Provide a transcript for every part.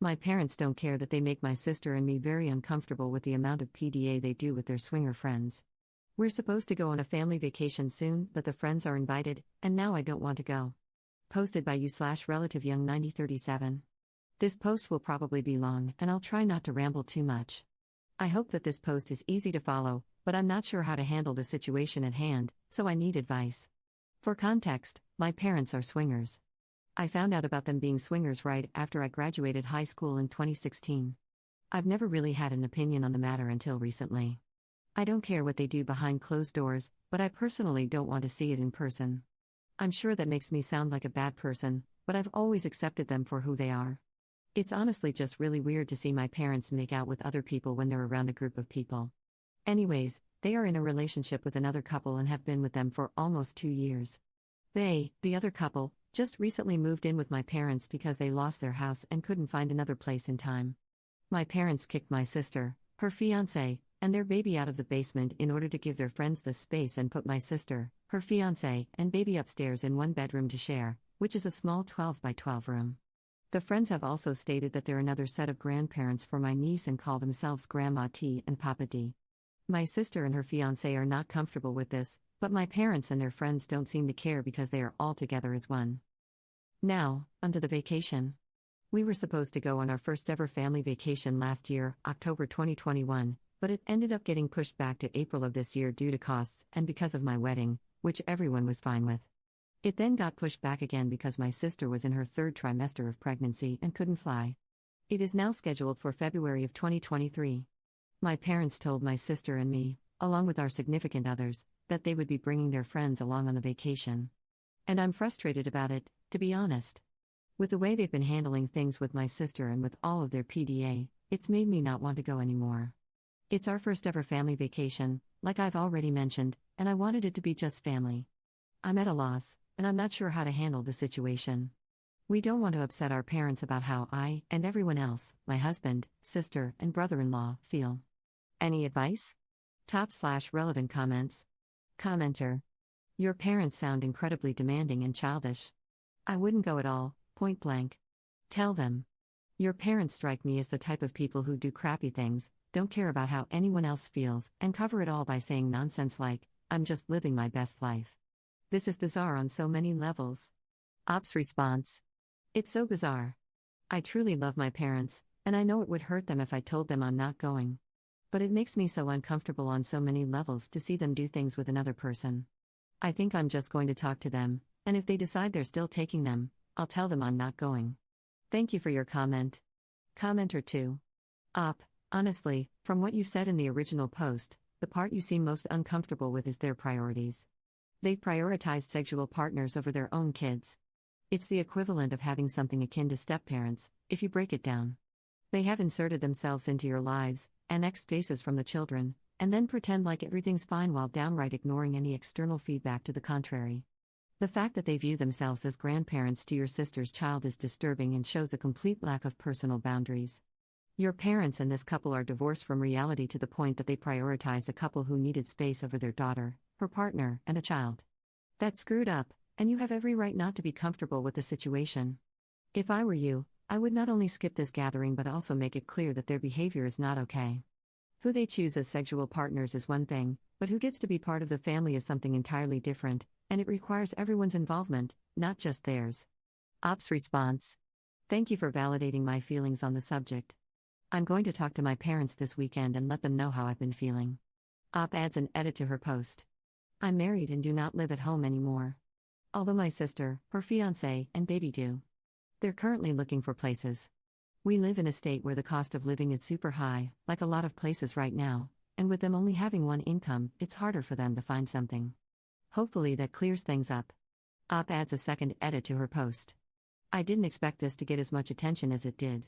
My parents don't care that they make my sister and me very uncomfortable with the amount of PDA they do with their swinger friends. We're supposed to go on a family vacation soon, but the friends are invited, and now I don't want to go. Posted by you/relative young 9037. This post will probably be long, and I'll try not to ramble too much. I hope that this post is easy to follow, but I'm not sure how to handle the situation at hand, so I need advice. For context, my parents are swingers. I found out about them being swingers right after I graduated high school in 2016. I've never really had an opinion on the matter until recently. I don't care what they do behind closed doors, but I personally don't want to see it in person. I'm sure that makes me sound like a bad person, but I've always accepted them for who they are. It's honestly just really weird to see my parents make out with other people when they're around a group of people. Anyways, they are in a relationship with another couple and have been with them for almost 2 years. They, the other couple, just recently moved in with my parents because they lost their house and couldn't find another place in time. My parents kicked my sister, her fiancé, and their baby out of the basement in order to give their friends the space and put my sister, her fiancé, and baby upstairs in one bedroom to share, which is a small 12 by 12 room. The friends have also stated that they're another set of grandparents for my niece and call themselves Grandma T and Papa D. My sister and her fiancé are not comfortable with this, but my parents and their friends don't seem to care because they are all together as one. Now, onto the vacation. We were supposed to go on our first ever family vacation last year, October 2021, but it ended up getting pushed back to April of this year due to costs and because of my wedding, which everyone was fine with. It then got pushed back again because my sister was in her 3rd trimester of pregnancy and couldn't fly. It is now scheduled for February of 2023. My parents told my sister and me, along with our significant others, that they would be bringing their friends along on the vacation. And I'm frustrated about it, to be honest. With the way they've been handling things with my sister and with all of their PDA, it's made me not want to go anymore. It's our first ever family vacation, like I've already mentioned, and I wanted it to be just family. I'm at a loss, and I'm not sure how to handle the situation. We don't want to upset our parents about how I, and everyone else, my husband, sister, and brother-in-law, feel. Any advice? Top/relevant comments. Commenter. Your parents sound incredibly demanding and childish. I wouldn't go at all, point blank. Tell them. Your parents strike me as the type of people who do crappy things, don't care about how anyone else feels, and cover it all by saying nonsense like, I'm just living my best life. This is bizarre on so many levels. Ops response. It's so bizarre. I truly love my parents, and I know it would hurt them if I told them I'm not going. But it makes me so uncomfortable on so many levels to see them do things with another person. I think I'm just going to talk to them, and if they decide they're still taking them, I'll tell them I'm not going. Thank you for your comment. Commenter 2. Honestly, from what you said in the original post, the part you seem most uncomfortable with is their priorities. They've prioritized sexual partners over their own kids. It's the equivalent of having something akin to step-parents, if you break it down. They have inserted themselves into your lives, annexed faces from the children, and then pretend like everything's fine while downright ignoring any external feedback to the contrary. The fact that they view themselves as grandparents to your sister's child is disturbing and shows a complete lack of personal boundaries. Your parents and this couple are divorced from reality to the point that they prioritized a couple who needed space over their daughter, her partner, and a child. That's screwed up, and you have every right not to be comfortable with the situation. If I were you, I would not only skip this gathering but also make it clear that their behavior is not okay. Who they choose as sexual partners is one thing, but who gets to be part of the family is something entirely different, and it requires everyone's involvement, not just theirs. Ops response. Thank you for validating my feelings on the subject. I'm going to talk to my parents this weekend and let them know how I've been feeling. Op adds an edit to her post. I'm married and do not live at home anymore. Although my sister, her fiancé, and baby do. They're currently looking for places. We live in a state where the cost of living is super high, like a lot of places right now, and with them only having one income, it's harder for them to find something. Hopefully that clears things up. Op adds a second edit to her post. I didn't expect this to get as much attention as it did.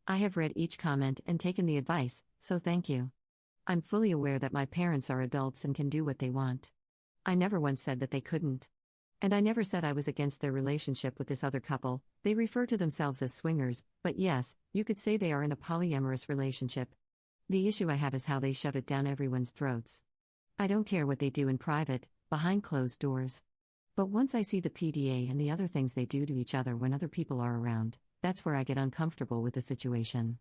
I have read each comment and taken the advice, so thank you. I'm fully aware that my parents are adults and can do what they want. I never once said that they couldn't. And I never said I was against their relationship with this other couple. They refer to themselves as swingers, but yes, you could say they are in a polyamorous relationship. The issue I have is how they shove it down everyone's throats. I don't care what they do in private, behind closed doors. But once I see the PDA and the other things they do to each other when other people are around, that's where I get uncomfortable with the situation.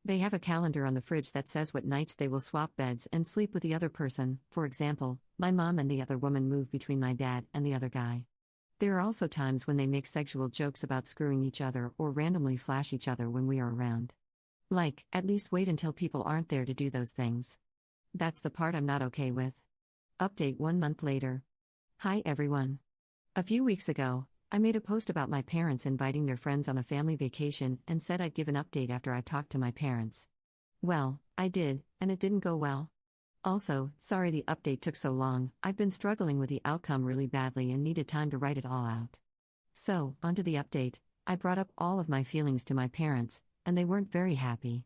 They have a calendar on the fridge that says what nights they will swap beds and sleep with the other person. For example, my mom and the other woman move between my dad and the other guy. There are also times when they make sexual jokes about screwing each other or randomly flash each other when we are around. Like, at least wait until people aren't there to do those things. That's the part I'm not okay with. Update 1 month later. Hi everyone. A few weeks ago, I made a post about my parents inviting their friends on a family vacation and said I'd give an update after I talked to my parents. Well, I did, and it didn't go well. Also, sorry the update took so long. I've been struggling with the outcome really badly and needed time to write it all out. So, onto the update. I brought up all of my feelings to my parents, and they weren't very happy.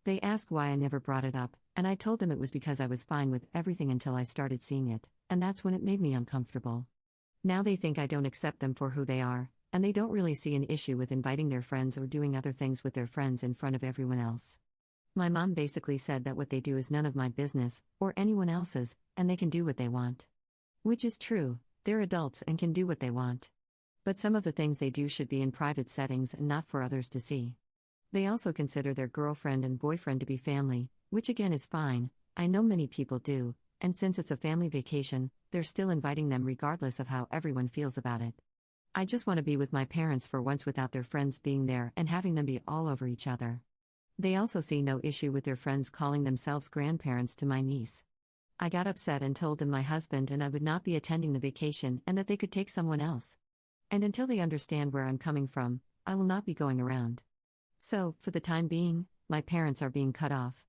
They asked why I never brought it up, and I told them it was because I was fine with everything until I started seeing it, and that's when it made me uncomfortable. Now they think I don't accept them for who they are, and they don't really see an issue with inviting their friends or doing other things with their friends in front of everyone else. My mom basically said that what they do is none of my business, or anyone else's, and they can do what they want. Which is true, they're adults and can do what they want. But some of the things they do should be in private settings and not for others to see. They also consider their girlfriend and boyfriend to be family, which again is fine. I know many people do, and since it's a family vacation, they're still inviting them regardless of how everyone feels about it. I just want to be with my parents for once without their friends being there and having them be all over each other. They also see no issue with their friends calling themselves grandparents to my niece. I got upset and told them my husband and I would not be attending the vacation and that they could take someone else. And until they understand where I'm coming from, I will not be going around. So, for the time being, my parents are being cut off.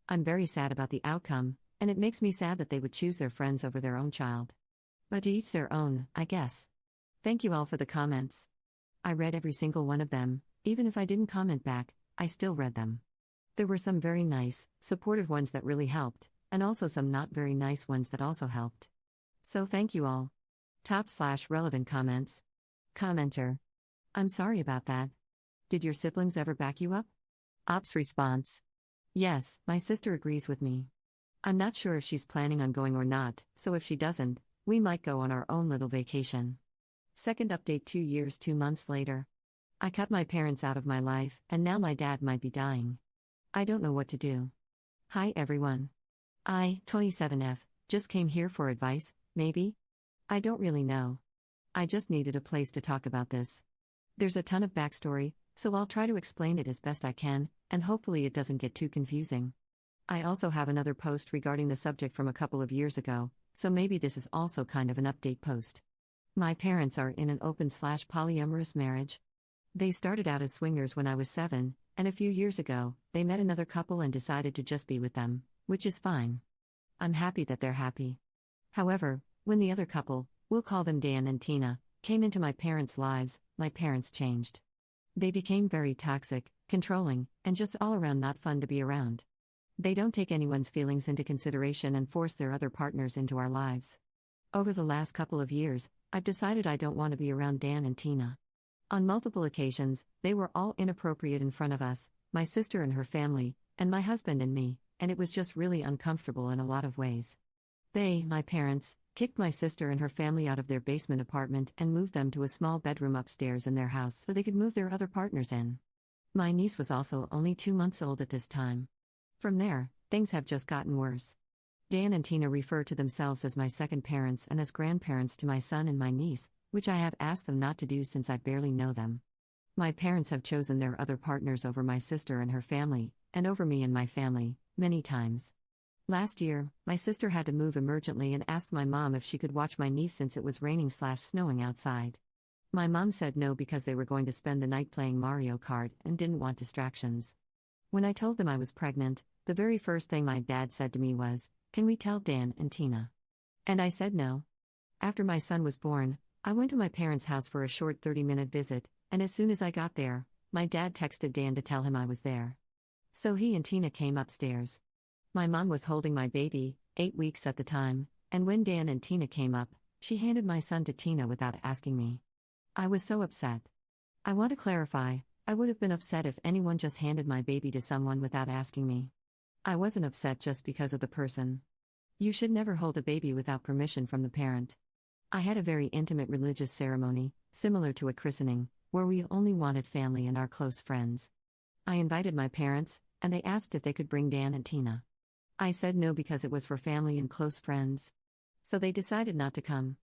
I'm very sad about the outcome, and it makes me sad that they would choose their friends over their own child. But to each their own, I guess. Thank you all for the comments. I read every single one of them. Even if I didn't comment back, I still read them. There were some very nice, supportive ones that really helped, and also some not very nice ones that also helped. So thank you all. Top/relevant comments. Commenter. I'm sorry about that. Did your siblings ever back you up? Ops response. Yes, my sister agrees with me. I'm not sure if she's planning on going or not, so if she doesn't, we might go on our own little vacation. Second update 2 years 2 months later. I cut my parents out of my life, and now my dad might be dying. I don't know what to do. Hi everyone. I, 27F, just came here for advice, maybe? I don't really know. I just needed a place to talk about this. There's a ton of backstory, so I'll try to explain it as best I can, and hopefully it doesn't get too confusing. I also have another post regarding the subject from a couple of years ago, so maybe this is also kind of an update post. My parents are in an open/polyamorous marriage. They started out as swingers when I was 7, and a few years ago, they met another couple and decided to just be with them, which is fine. I'm happy that they're happy. However, when the other couple, we'll call them Dan and Tina, came into my parents' lives, my parents changed. They became very toxic, controlling, and just all around not fun to be around. They don't take anyone's feelings into consideration and force their other partners into our lives. Over the last couple of years, I've decided I don't want to be around Dan and Tina. On multiple occasions, they were all inappropriate in front of us, my sister and her family, and my husband and me, and it was just really uncomfortable in a lot of ways. They, my parents, kicked my sister and her family out of their basement apartment and moved them to a small bedroom upstairs in their house so they could move their other partners in. My niece was also only 2 months old at this time. From there, things have just gotten worse. Dan and Tina refer to themselves as my second parents and as grandparents to my son and my niece, which I have asked them not to do since I barely know them. My parents have chosen their other partners over my sister and her family, and over me and my family, many times. Last year, my sister had to move emergently and asked my mom if she could watch my niece since it was raining/snowing outside. My mom said no because they were going to spend the night playing Mario Kart and didn't want distractions. When I told them I was pregnant, the very first thing my dad said to me was, "Can we tell Dan and Tina?" And I said no. After my son was born, I went to my parents' house for a short 30-minute visit, and as soon as I got there, my dad texted Dan to tell him I was there. So he and Tina came upstairs. My mom was holding my baby, 8 weeks at the time, and when Dan and Tina came up, she handed my son to Tina without asking me. I was so upset. I want to clarify, I would have been upset if anyone just handed my baby to someone without asking me. I wasn't upset just because of the person. You should never hold a baby without permission from the parent. I had a very intimate religious ceremony, similar to a christening, where we only wanted family and our close friends. I invited my parents, and they asked if they could bring Dan and Tina. I said no because it was for family and close friends. So they decided not to come.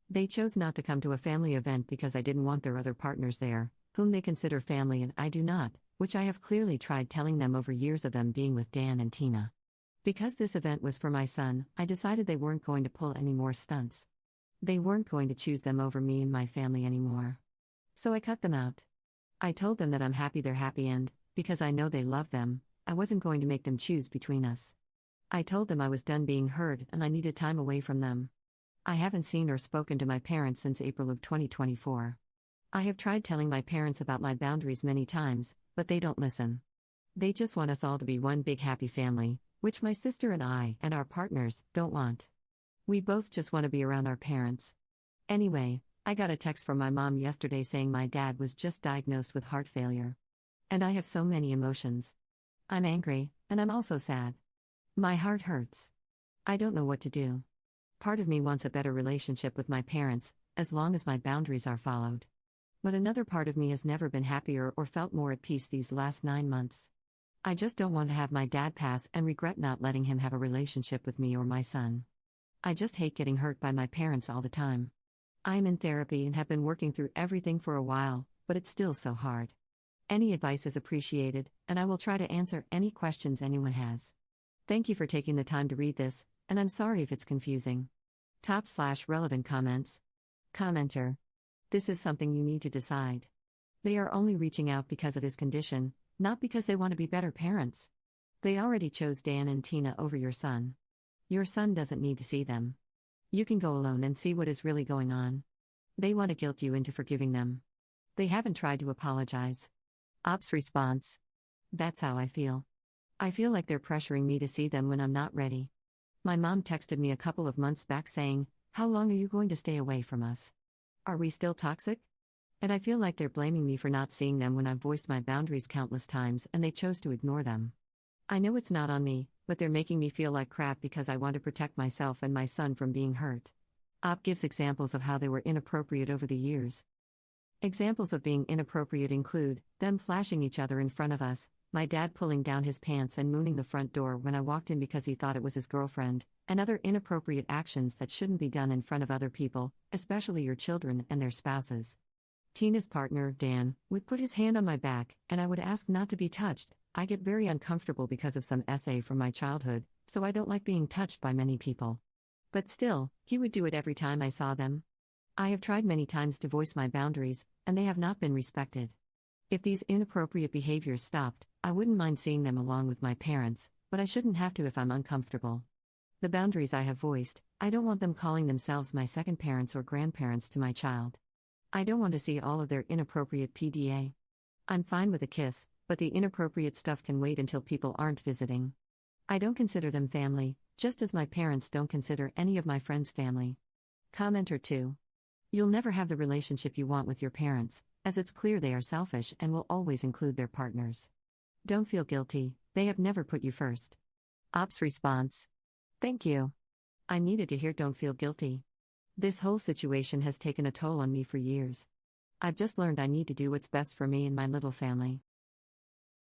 They chose not to come to a family event because I didn't want their other partners there, whom they consider family and I do not, which I have clearly tried telling them over years of them being with Dan and Tina. Because this event was for my son, I decided they weren't going to pull any more stunts. They weren't going to choose them over me and my family anymore. So I cut them out. I told them that I'm happy they're happy and, because I know they love them, I wasn't going to make them choose between us. I told them I was done being heard and I needed time away from them. I haven't seen or spoken to my parents since April of 2024. I have tried telling my parents about my boundaries many times, but they don't listen. They just want us all to be one big happy family, which my sister and I and our partners don't want. We both just want to be around our parents. Anyway, I got a text from my mom yesterday saying my dad was just diagnosed with heart failure. And I have so many emotions. I'm angry, and I'm also sad. My heart hurts. I don't know what to do. Part of me wants a better relationship with my parents, as long as my boundaries are followed. But another part of me has never been happier or felt more at peace these last 9 months. I just don't want to have my dad pass and regret not letting him have a relationship with me or my son. I just hate getting hurt by my parents all the time. I am in therapy and have been working through everything for a while, but it's still so hard. Any advice is appreciated, and I will try to answer any questions anyone has. Thank you for taking the time to read this, and I'm sorry if it's confusing. /relevant comments. Commenter. This is something you need to decide. They are only reaching out because of his condition, not because they want to be better parents. They already chose Dan and Tina over your son. Your son doesn't need to see them. You can go alone and see what is really going on. They want to guilt you into forgiving them. They haven't tried to apologize. Ops response. That's how I feel. I feel like they're pressuring me to see them when I'm not ready. My mom texted me a couple of months back saying, "How long are you going to stay away from us? Are we still toxic?" And I feel like they're blaming me for not seeing them when I've voiced my boundaries countless times and they chose to ignore them. I know it's not on me, but they're making me feel like crap because I want to protect myself and my son from being hurt. Op gives examples of how they were inappropriate over the years. Examples of being inappropriate include them flashing each other in front of us, my dad pulling down his pants and mooning the front door when I walked in because he thought it was his girlfriend, and other inappropriate actions that shouldn't be done in front of other people, especially your children and their spouses. Tina's partner, Dan, would put his hand on my back, and I would ask not to be touched. I get very uncomfortable because of some essay from my childhood, so I don't like being touched by many people. But still, he would do it every time I saw them. I have tried many times to voice my boundaries, and they have not been respected. If these inappropriate behaviors stopped, I wouldn't mind seeing them along with my parents, but I shouldn't have to if I'm uncomfortable. The boundaries I have voiced, I don't want them calling themselves my second parents or grandparents to my child. I don't want to see all of their inappropriate PDA. I'm fine with a kiss, but the inappropriate stuff can wait until people aren't visiting. I don't consider them family, just as my parents don't consider any of my friends family. Commenter 2. You'll never have the relationship you want with your parents, as it's clear they are selfish and will always include their partners. Don't feel guilty, they have never put you first. Ops response. Thank you. I needed to hear don't feel guilty. This whole situation has taken a toll on me for years. I've just learned I need to do what's best for me and my little family.